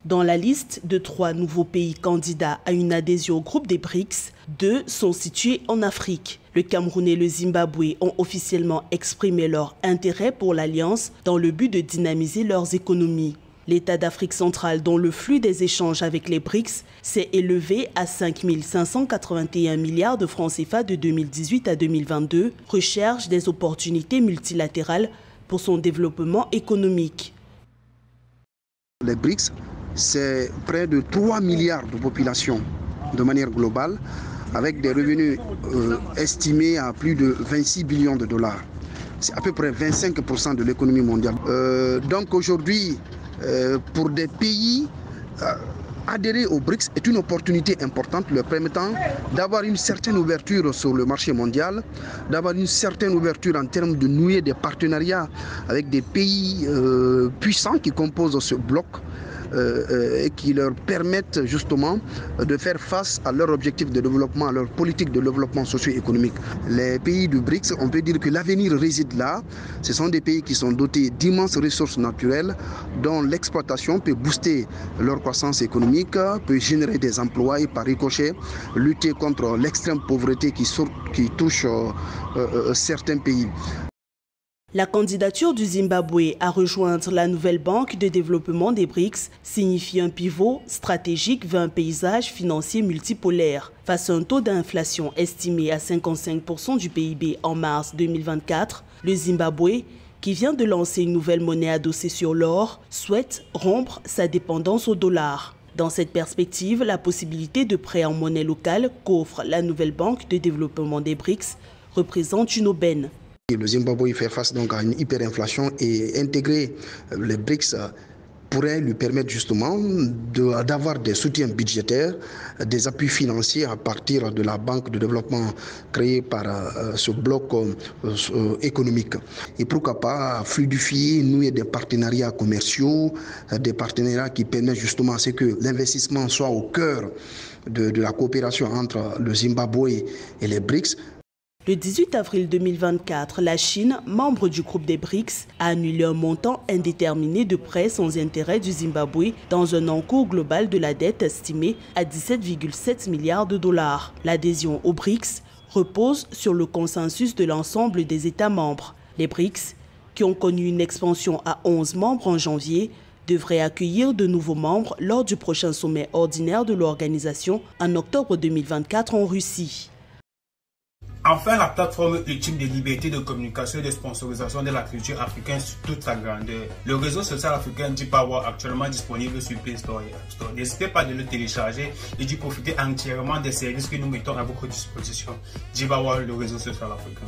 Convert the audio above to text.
Dans la liste de 3 nouveaux pays candidats à une adhésion au groupe des BRICS, 2 sont situés en Afrique. Le Cameroun et le Zimbabwe ont officiellement exprimé leur intérêt pour l'Alliance dans le but de dynamiser leurs économies. L'État d'Afrique centrale, dont le flux des échanges avec les BRICS s'est élevé à 5 581 milliards de francs CFA de 2018 à 2022, recherche des opportunités multilatérales pour son développement économique. Les BRICS, c'est près de 3 milliards de population de manière globale, avec des revenus estimés à plus de 26 billions de dollars. C'est à peu près 25% de l'économie mondiale. Donc aujourd'hui, pour des pays, adhérer aux BRICS est une opportunité importante leur permettant d'avoir une certaine ouverture sur le marché mondial, d'avoir une certaine ouverture en termes de nouer des partenariats avec des pays puissants qui composent ce bloc et qui leur permettent justement de faire face à leurs objectifs de développement, à leur politique de développement socio-économique. Les pays du BRICS, on peut dire que l'avenir réside là. Ce sont des pays qui sont dotés d'immenses ressources naturelles dont l'exploitation peut booster leur croissance économique, peut générer des emplois et par ricochet lutter contre l'extrême pauvreté qui touche certains pays. La candidature du Zimbabwe à rejoindre la nouvelle banque de développement des BRICS signifie un pivot stratégique vers un paysage financier multipolaire. Face à un taux d'inflation estimé à 55% du PIB en mars 2024, le Zimbabwe, qui vient de lancer une nouvelle monnaie adossée sur l'or, souhaite rompre sa dépendance au dollar. Dans cette perspective, la possibilité de prêt en monnaie locale qu'offre la nouvelle banque de développement des BRICS représente une aubaine. Le Zimbabwe fait face donc à une hyperinflation et intégrer les BRICS pourrait lui permettre justement d'avoir des soutiens budgétaires, des appuis financiers à partir de la banque de développement créée par ce bloc économique. Et pourquoi pas fluidifier, nouer des partenariats commerciaux, des partenariats qui permettent justement à ce que l'investissement soit au cœur de la coopération entre le Zimbabwe et les BRICS. Le 18 avril 2024, la Chine, membre du groupe des BRICS, a annulé un montant indéterminé de prêts sans intérêt du Zimbabwe dans un encours global de la dette estimé à 17,7 milliards de dollars. L'adhésion aux BRICS repose sur le consensus de l'ensemble des États membres. Les BRICS, qui ont connu une expansion à 11 membres en janvier, devraient accueillir de nouveaux membres lors du prochain sommet ordinaire de l'organisation en octobre 2024 en Russie. Enfin, la plateforme ultime de liberté de communication et de sponsorisation de la culture africaine sur toute sa grandeur. Le réseau social africain Dpower actuellement disponible sur Play Store et App Store. N'hésitez pas de le télécharger et d'y profiter entièrement des services que nous mettons à votre disposition. Dpower, le réseau social africain.